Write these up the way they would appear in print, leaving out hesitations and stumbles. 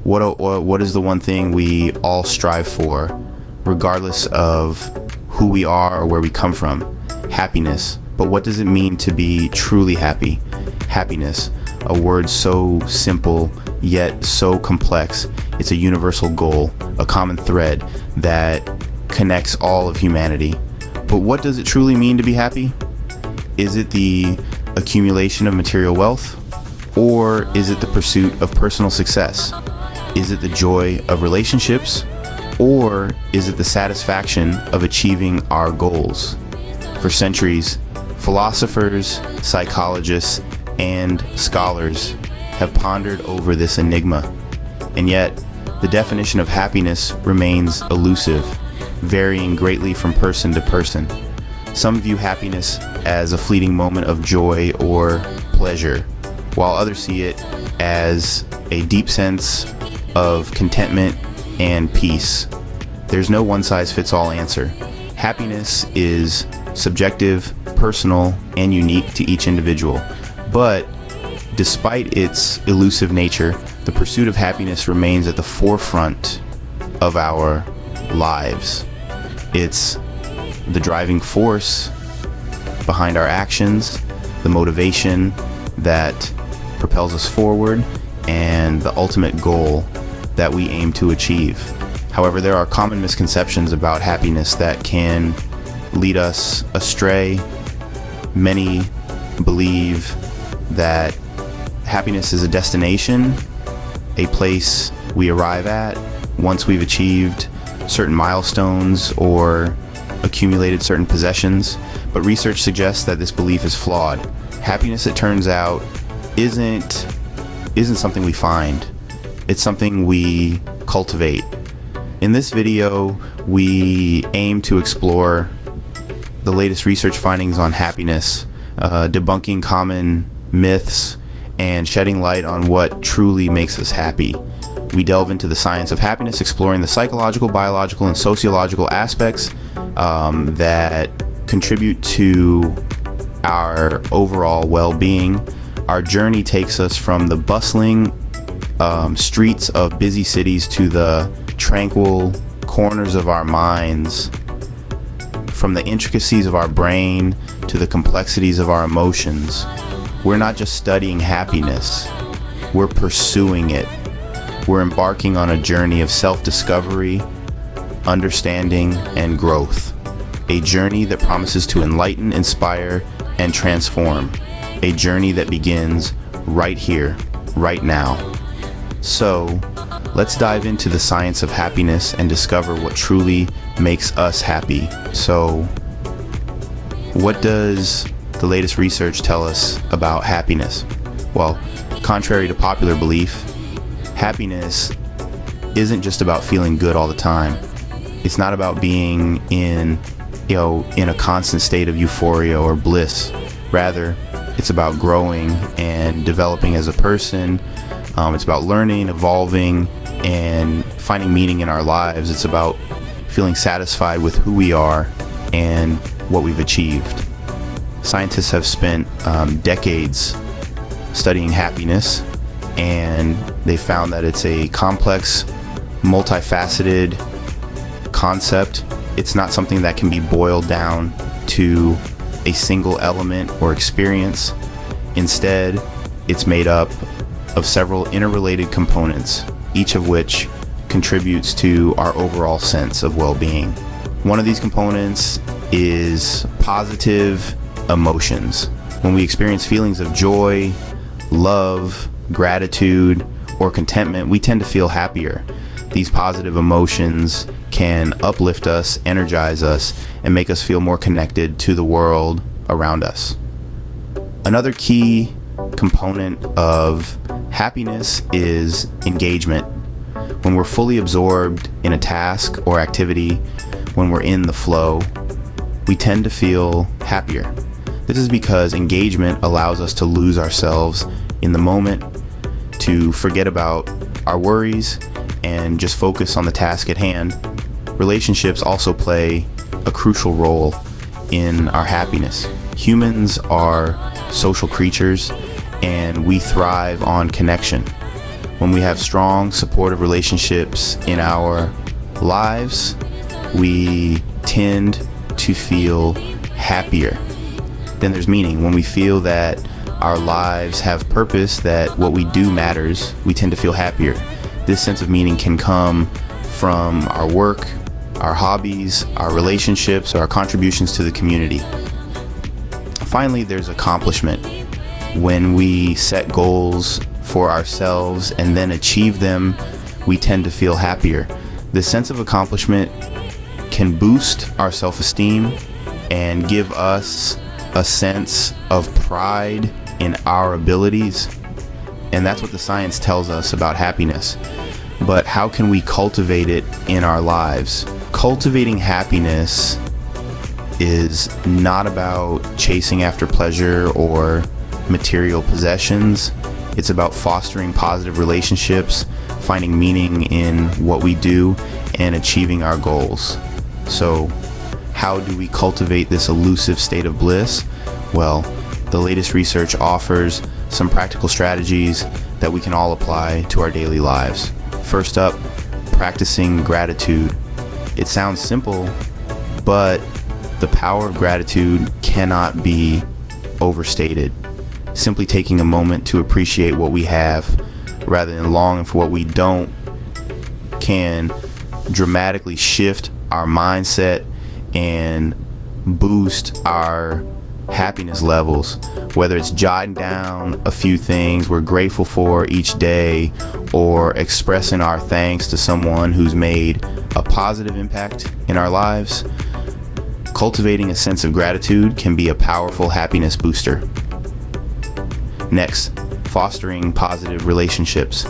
What is the one thing we all strive for, regardless of who we are or where we come from? Happiness. But what does it mean to be truly happy? Happiness, a word so simple yet so complex. It's a universal goal, a common thread that connects all of humanity. But what does it truly mean to be happy? Is it the accumulation of material wealth? Or is it the pursuit of personal success? Is it the joy of relationships? Or is it the satisfaction of achieving our goals? For centuries, philosophers, psychologists, and scholars have pondered over this enigma. And yet, the definition of happiness remains elusive, varying greatly from person to person. Some view happiness as a fleeting moment of joy or pleasure, while others see it as a deep sense of contentment and peace. There's no one-size-fits-all answer. Happiness is subjective, personal, and unique to each individual. But despite its elusive nature, the pursuit of happiness remains at the forefront of our lives. It's the driving force behind our actions, the motivation that propels us forward, and the ultimate goal that we aim to achieve. However, there are common misconceptions about happiness that can lead us astray. Many believe that happiness is a destination, a place we arrive at once we've achieved certain milestones or accumulated certain possessions. But research suggests that this belief is flawed. Happiness, it turns out, isn't something we find. It's something we cultivate. In this video, we aim to explore the latest research findings on happiness, debunking common myths, and shedding light on what truly makes us happy. We delve into the science of happiness, exploring the psychological, biological, and sociological aspects that contribute to our overall well-being. Our journey takes us from the bustling streets of busy cities to the tranquil corners of our minds, from the intricacies of our brain to the complexities of our emotions. We're not just studying happiness, we're pursuing it. We're embarking on a journey of self-discovery, understanding, and growth. A journey that promises to enlighten, inspire, and transform. A journey that begins right here, right now. So, let's dive into the science of happiness and discover what truly makes us happy. So, what does the latest research tell us about happiness? Well, contrary to popular belief, happiness isn't just about feeling good all the time. It's not about being in a constant state of euphoria or bliss. Rather, it's about growing and developing as a person. It's about learning, evolving, and finding meaning in our lives. It's about feeling satisfied with who we are and what we've achieved. Scientists have spent decades studying happiness, and they found that it's a complex, multifaceted concept. It's not something that can be boiled down to a single element or experience. Instead, it's made up of several interrelated components, each of which contributes to our overall sense of well-being. One of these components is positive emotions. When we experience feelings of joy, love, gratitude, or contentment, we tend to feel happier. These positive emotions can uplift us, energize us, and make us feel more connected to the world around us. Another key component of happiness is engagement. When we're fully absorbed in a task or activity, when we're in the flow, we tend to feel happier. This is because engagement allows us to lose ourselves in the moment, to forget about our worries, and just focus on the task at hand. Relationships also play a crucial role in our happiness. Humans are social creatures, and we thrive on connection. When we have strong, supportive relationships in our lives, we tend to feel happier. Then there's meaning. When we feel that our lives have purpose, that what we do matters, we tend to feel happier. This sense of meaning can come from our work, our hobbies, our relationships, or our contributions to the community. Finally, there's accomplishment. When we set goals for ourselves and then achieve them, we tend to feel happier. This sense of accomplishment can boost our self-esteem and give us a sense of pride in our abilities. And that's what the science tells us about happiness. But how can we cultivate it in our lives? Cultivating happiness is not about chasing after pleasure or material possessions. It's about fostering positive relationships, finding meaning in what we do, and achieving our goals. So, how do we cultivate this elusive state of bliss? Well, the latest research offers some practical strategies that we can all apply to our daily lives. First up, practicing gratitude. It sounds simple, but the power of gratitude cannot be overstated. Simply taking a moment to appreciate what we have rather than longing for what we don't can dramatically shift our mindset and boost our happiness levels. Whether it's jotting down a few things we're grateful for each day, or expressing our thanks to someone who's made a positive impact in our lives, cultivating a sense of gratitude can be a powerful happiness booster. Next, fostering positive relationships.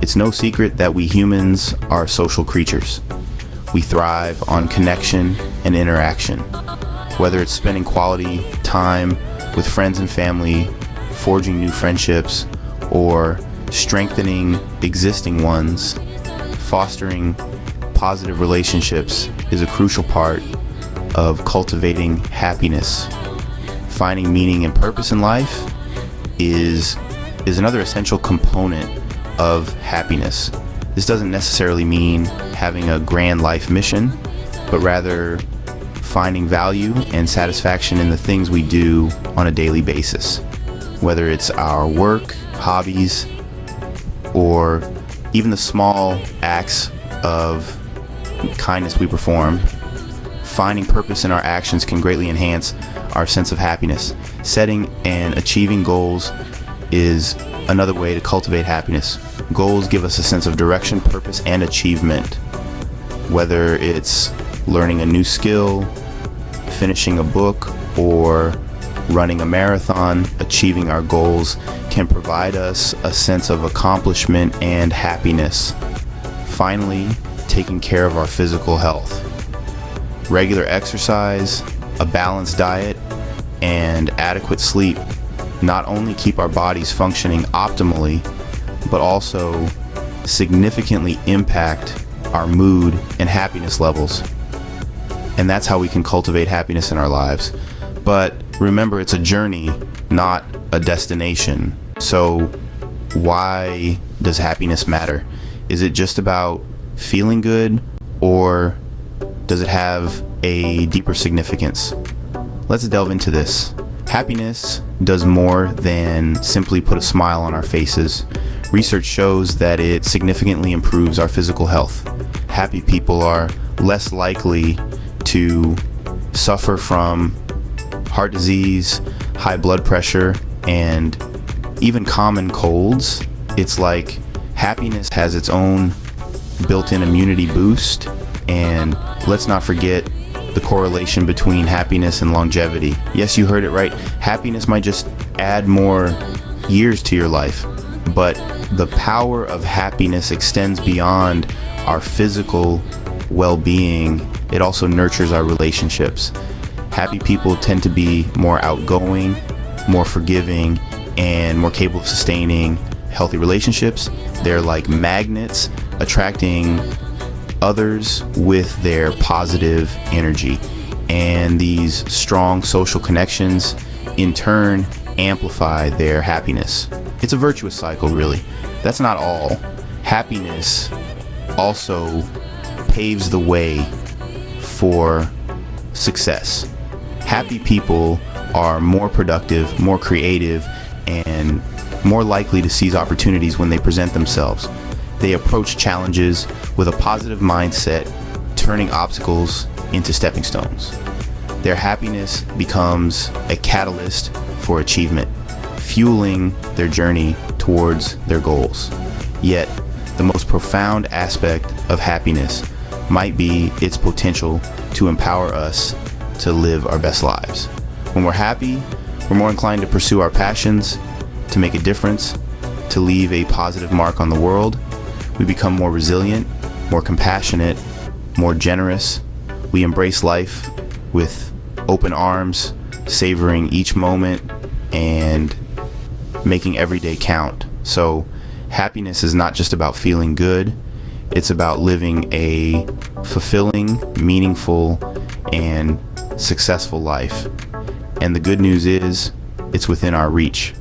It's no secret that we humans are social creatures. We thrive on connection and interaction. Whether it's spending quality time with friends and family, forging new friendships, or strengthening existing ones, fostering positive relationships is a crucial part of cultivating happiness. Finding meaning and purpose in life is another essential component of happiness. This doesn't necessarily mean having a grand life mission, but rather finding value and satisfaction in the things we do on a daily basis. Whether it's our work, hobbies, or even the small acts of kindness we perform, finding purpose in our actions can greatly enhance our sense of happiness. Setting and achieving goals is another way to cultivate happiness. Goals give us a sense of direction, purpose, and achievement. Whether it's learning a new skill, finishing a book, or running a marathon, achieving our goals can provide us a sense of accomplishment and happiness. Finally, taking care of our physical health. Regular exercise, a balanced diet, and adequate sleep not only keep our bodies functioning optimally, but also significantly impact our mood and happiness levels. And that's how we can cultivate happiness in our lives. But remember, it's a journey, not a destination. So why does happiness matter? Is it just about feeling good, or does it have a deeper significance? Let's delve into this. Happiness does more than simply put a smile on our faces. Research shows that it significantly improves our physical health. Happy people are less likely to suffer from heart disease, high blood pressure, and even common colds. It's like happiness has its own built-in immunity boost, and let's not forget the correlation between happiness and longevity. Yes, you heard it right. Happiness might just add more years to your life, but the power of happiness extends beyond our physical well-being. It also nurtures our relationships. Happy people tend to be more outgoing, more forgiving, and more capable of sustaining healthy relationships. They're like magnets, attracting others with their positive energy. And these strong social connections in turn amplify their happiness. It's a virtuous cycle, really. That's not all. Happiness also paves the way for success. Happy people are more productive, more creative, and more likely to seize opportunities when they present themselves. They approach challenges with a positive mindset, turning obstacles into stepping stones. Their happiness becomes a catalyst for achievement, fueling their journey towards their goals. Yet, the most profound aspect of happiness might be its potential to empower us to live our best lives. When we're happy, we're more inclined to pursue our passions, to make a difference, to leave a positive mark on the world. We become more resilient, more compassionate, more generous. We embrace life with open arms, savoring each moment and making every day count. So happiness is not just about feeling good. It's about living a fulfilling, meaningful, and successful life. And the good news is, it's within our reach.